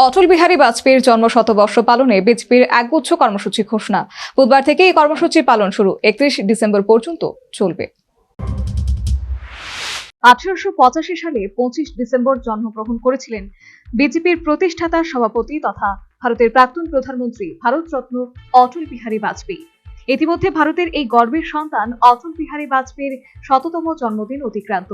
অটল বিহারী বাজপেয়ীর জন্মশতবর্ষ পালনে বিজেপির একগুচ্ছ কর্মসূচি ঘোষণা। বুধবার থেকে এই কর্মসূচির পালন শুরু, 31 ডিসেম্বর পর্যন্ত চলবে। 1885 সালে 25 ডিসেম্বর জন্মগ্রহণ করেছিলেন বিজেপির প্রতিষ্ঠাতা সভাপতি তথা ভারতের প্রাক্তন প্রধানমন্ত্রী ভারতরত্ন অটল বিহারী বাজপেয়ী। ইতিমধ্যে ভারতের এই গর্বের সন্তান অটল বিহারী বাজপেয়ীর 100তম জন্মদিন অতিক্রান্ত।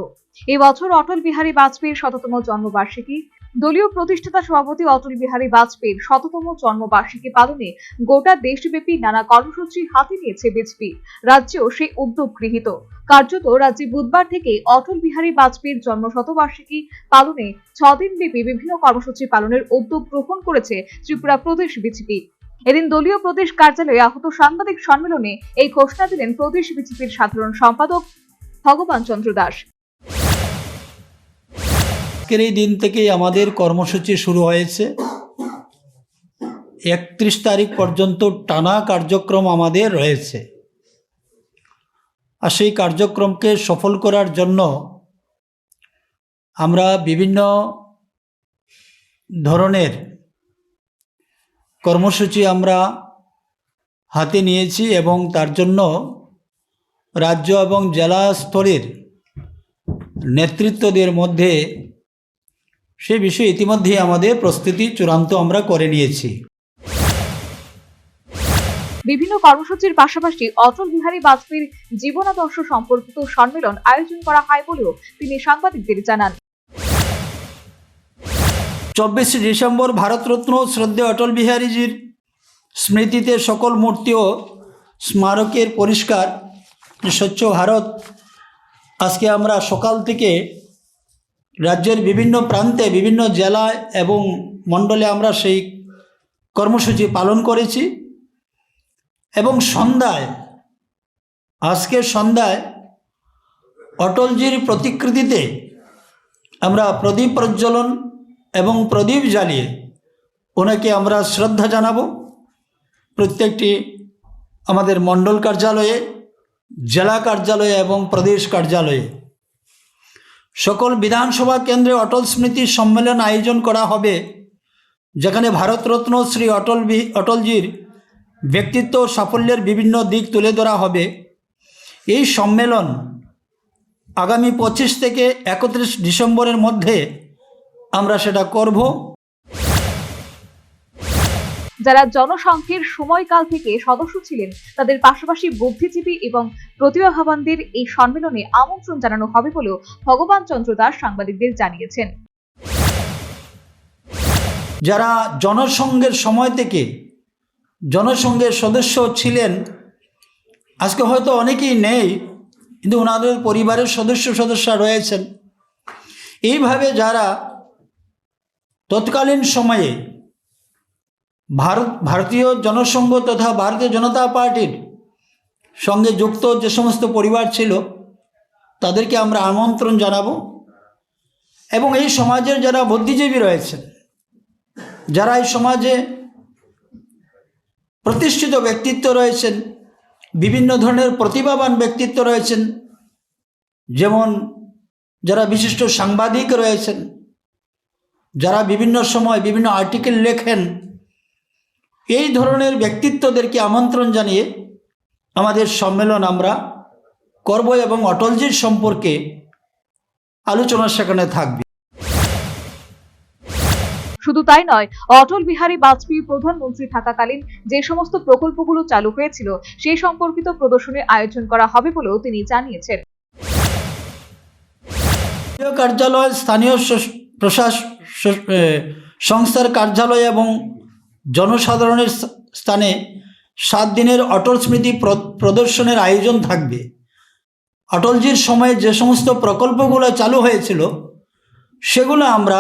এই বছর অটল বিহারী বাজপেয়ীর 100তম জন্মবার্ষিকী। দলীয় প্রতিষ্ঠাতা সভাপতি অটল বিহারী বাজপেয়ীর 100তম জন্মবার্ষিকী পালনে গোটা দেশব্যাপী নানা কর্মসূচি হাতে নিয়েছে বিজেপি। রাজ্যেও সেই উদ্যোগ গৃহীত। কার্যত রাজ্যে বুধবার থেকে অটল বিহারী বাজপেয়ীর জন্মশতবার্ষিকী পালনে 6 দিন ব্যাপী বিভিন্ন কর্মসূচি পালনের উদ্যোগ গ্রহণ করেছে ত্রিপুরা প্রদেশ বিজেপি। এদিন দলীয় প্রদেশ কার্যালয়ে আহত সাংবাদিক সম্মেলনে এই ঘোষণা দিলেন প্রদেশ বিজেপির সাধারণ সম্পাদক ভগবান চন্দ্র দাস। আজকের এই দিন থেকেই আমাদের কর্মসূচি শুরু হয়েছে। 31 তারিখ পর্যন্ত টানা কার্যক্রম আমাদের রয়েছে। আর সেই কার্যক্রমকে সফল করার জন্য আমরা বিভিন্ন ধরনের কর্মসূচি আমরা হাতে নিয়েছি এবং তার জন্য রাজ্য এবং জেলা স্তরের নেতৃত্বদের মধ্যে সে বিষয়ে ইতিমধ্যে আমাদের প্রস্তুতি চূড়ান্ত আমরা করে নিয়েছি। বিভিন্ন কর্মসূচির পাশাপাশি অটল বিহারী বাজপেয়ীর জীবনাদর্শ সম্পর্কিত সম্মেলন আয়োজন করা হয় বলেও তিনি সাংবাদিকদের জানান। 24 ডিসেম্বর ভারতরত্ন শ্রদ্ধেয় অটল বিহারীজির স্মৃতিতে সকল মূর্তি ও স্মারকের পরিষ্কার স্বচ্ছ ভারত আজকে আমরা সকাল থেকে রাজ্যের বিভিন্ন প্রান্তে বিভিন্ন জেলা এবং মণ্ডলে আমরা সেই কর্মসূচি পালন করেছি এবং আজকের সন্ধ্যায় অটলজির প্রতিকৃতিতে আমরা প্রদীপ প্রজ্বলন এবং প্রদীপ জ্বালিয়ে ওনাকে আমরা শ্রদ্ধা জানাবো। প্রত্যেকটি আমাদের মণ্ডল কার্যালয়ে, জেলা কার্যালয়ে এবং প্রদেশ কার্যালয়ে সকল বিধানসভা কেন্দ্রে অটল স্মৃতি সম্মেলন আয়োজন করা হবে, যেখানে ভারতরত্ন শ্রী অটলজির ব্যক্তিত্ব সাফল্যের বিভিন্ন দিক তুলে ধরা হবে। এই সম্মেলন আগামী 25 থেকে 31 ডিসেম্বরের মধ্যে আমরা সেটা করব। যারা জনসংঘের সময়কাল থেকে সদস্য ছিলেন তাদের পাশাপাশি বুদ্ধিজীবী এবং প্রতিভাবানদের এই সম্মেলনে আমন্ত্রণ জানানো হবে বলেও ভগবান চন্দ্র দাস সাংবাদিকদের জানিয়েছেন। যারা জনসংঘের সময় থেকে জনসংঘের সদস্য ছিলেন, আজকে হয়তো অনেকেই নেই, কিন্তু ওনাদের পরিবারের সদস্যরা রয়েছেন। এইভাবে যারা তৎকালীন সময়ে ভারতীয় জনসংঘ তথা ভারতীয় জনতা পার্টির সঙ্গে যুক্ত যে সমস্ত পরিবার ছিল তাদেরকে আমরা আমন্ত্রণ জানাবো। এবং এই সমাজের যারা বুদ্ধিজীবী রয়েছেন, যারা এই সমাজে প্রতিষ্ঠিত ব্যক্তিত্ব রয়েছেন, বিভিন্ন ধরনের প্রতিভাবান ব্যক্তিত্ব রয়েছেন, যেমন যারা বিশিষ্ট সাংবাদিক রয়েছেন, যারা বিভিন্ন সময় বিভিন্ন আর্টিকেল লেখেন, এই ধরনের ব্যক্তিত্বদেরকে আমন্ত্রণ জানিয়ে আমাদের সম্মেলন আমরা করব এবং অটলজির সম্পর্কে আলোচনা সেখানে থাকবে। শুধু তাই নয়, অটল বিহারী বাজপেয়ী প্রধানমন্ত্রী থাকাকালীন যে সমস্ত প্রকল্পগুলো চালু হয়েছিল সেই সম্পর্কিত প্রদর্শনীর আয়োজন করা হবে বলেও তিনি জানিয়েছেন। কার্যালয়, স্থানীয় সংস্থার কার্যালয় এবং জনসাধারণের স্থানে 7 দিনের অটল স্মৃতি প্রদর্শনের আয়োজন থাকবে। অটলজির সময়ে যে সমস্ত প্রকল্পগুলো চালু হয়েছিল সেগুলো আমরা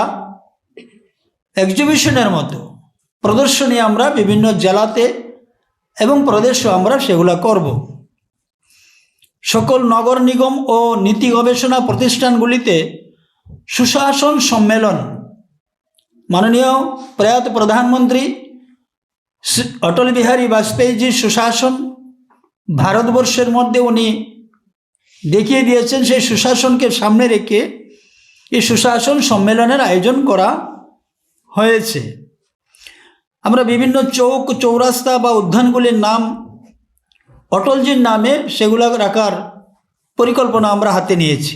এক্সিবিশনের মতো প্রদর্শনী আমরা বিভিন্ন জেলাতে এবং প্রদেশে আমরা সেগুলো করব। সকল নগর নিগম ও নীতি গবেষণা প্রতিষ্ঠানগুলিতে সুশাসন সম্মেলন মাননীয় প্রয়াত প্রধানমন্ত্রী অটল বিহারী বাজপেয়ীজির সুশাসন ভারতবর্ষের মধ্যে উনি দেখিয়ে দিয়েছেন। সেই সুশাসনকে সামনে রেখে এই সুশাসন সম্মেলনের আয়োজন করা হয়েছে। আমরা বিভিন্ন চৌক চৌরাস্তা বা উদ্যানগুলির নাম অটলজির নামে সেগুলো রাখার পরিকল্পনা আমরা হাতে নিয়েছি।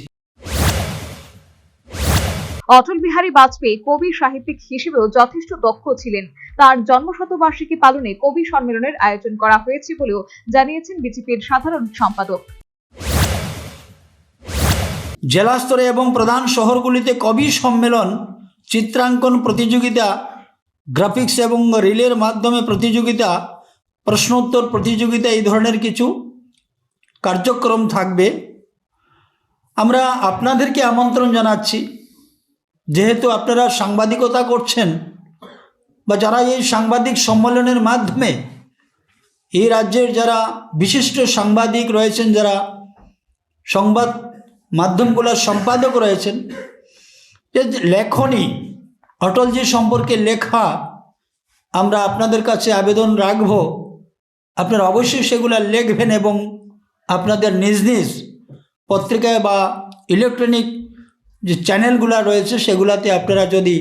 অটল বিহারী বাজপেয়ী কবি সাহিত্যিক হিসেবেও যথেষ্ট দক্ষ ছিলেন। তার জন্মশতবার্ষিকী পালনে কবি সম্মেলনের আয়োজন করা হয়েছে বলেও জানিয়েছেন বিজেপির সাধারণ সম্পাদক। জেলা স্তরে এবং প্রধান শহরগুলিতে কবি সম্মেলন, চিত্রাঙ্কন প্রতিযোগিতা, গ্রাফিক্স এবং রিলের মাধ্যমে প্রতিযোগিতা, প্রশ্নোত্তর প্রতিযোগিতা, এই ধরনের কিছু কার্যক্রম থাকবে। আমরা আপনাদেরকে আমন্ত্রণ জানাচ্ছি, যেহেতু আপনারা সাংবাদিকতা করছেন বা যারা এই সাংবাদিক সম্মেলনের মাধ্যমে এই রাজ্যের যারা বিশিষ্ট সাংবাদিক রয়েছেন, যারা সংবাদ মাধ্যমগুলোর সম্পাদক রয়েছেন, যে লেখনী অটলজি সম্পর্কে লেখা আমরা আপনাদের কাছে আবেদন রাখব, আপনারা অবশ্যই সেগুলো লিখবেন এবং আপনাদের নিজ নিজ পত্রিকায় বা ইলেকট্রনিক যে চ্যানেলগুলো রয়েছে সেগুলাতে আপনারা যদি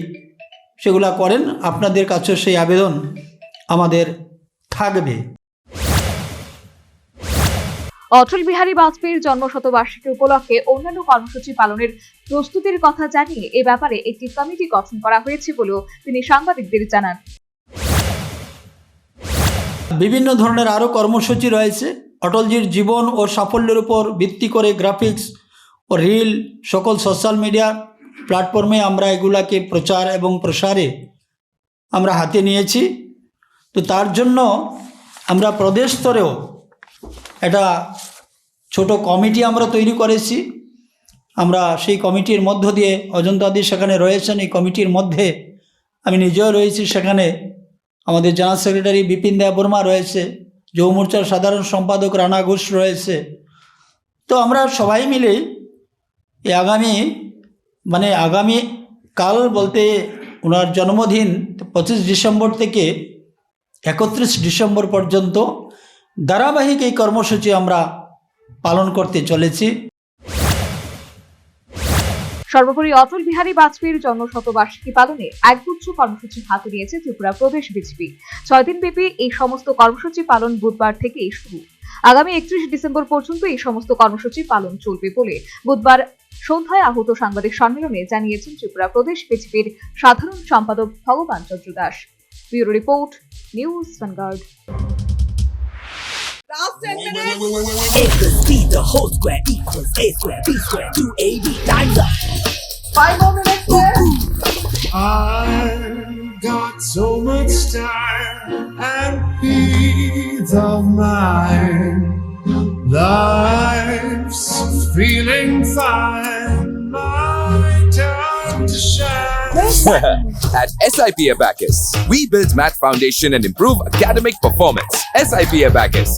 সেগুলা করেন, আপনাদের কাছে সেই আবেদন আমাদের থাকবে। অটল বিহারী বাজপেয়ীর জন্মশতবার্ষিকী উপলক্ষে অন্যান্য কর্মসূচি পালনের প্রস্তুতির কথা জানিয়ে এ ব্যাপারে একটি কমিটি গঠন করা হয়েছে বলেও তিনি সাংবাদিকদের জানান। বিভিন্ন ধরনের আরও কর্মসূচি রয়েছে। অটলজির জীবন ও সাফল্যের উপর ভিত্তি করে গ্রাফিক্স ও রিল সকল সোশ্যাল মিডিয়া প্ল্যাটফর্মে আমরা এগুলাকে প্রচার এবং প্রসারে আমরা হাতে নিয়েছি। তো তার জন্য আমরা প্রদেশ স্তরেও একটা ছোট কমিটি আমরা তৈরি করেছি। আমরা সেই কমিটির মধ্য দিয়ে অজন্তাদি সেখানে রয়েছেন, এই কমিটির মধ্যে আমি নিজেও রয়েছি। সেখানে আমাদের জেনারেল সেক্রেটারি বিপিন দেব বর্মা রয়েছে, যুব মোর্চার সাধারণ সম্পাদক রানা ঘোষ রয়েছে। তো আমরা সবাই মিলে এই আগামী কাল বলতে ওনার জন্মদিন 25 ডিসেম্বর থেকে 31 ডিসেম্বর পর্যন্ত ধারাবাহিক এই কর্মসূচি আমরা পালন করতে চলেছি। সর্বোপরি অটল বিহারী বাজপেয়ীর জন্মশতবার্ষিকী পালনে একগুচ্ছ কর্মসূচি হাতে নিয়েছে ত্রিপুরা প্রদেশ বিজেপি। 6 দিন ব্যাপী এই সমস্ত কর্মসূচি পালন বুধবার থেকেই শুরু। আগামী 31 ডিসেম্বর পর্যন্ত এই সমস্ত কর্মসূচি পালন চলবে বলে বুধবার সন্ধ্যায় আহত সাংবাদিক সম্মেলনে জানিয়েছেন ত্রিপুরা প্রদেশ বিজেপির সাধারণ সম্পাদক Bhagaban Chandra Das. Bureau report, News Vanguard. Last 10 minutes. A plus B, the whole square equals A square, B square, 2AB, time's up. 5 more minutes left. I've got so much time and peace of mind. Life's feeling fine. My time to shine. At SIP Abacus, we build math foundation and improve academic performance. SIP Abacus,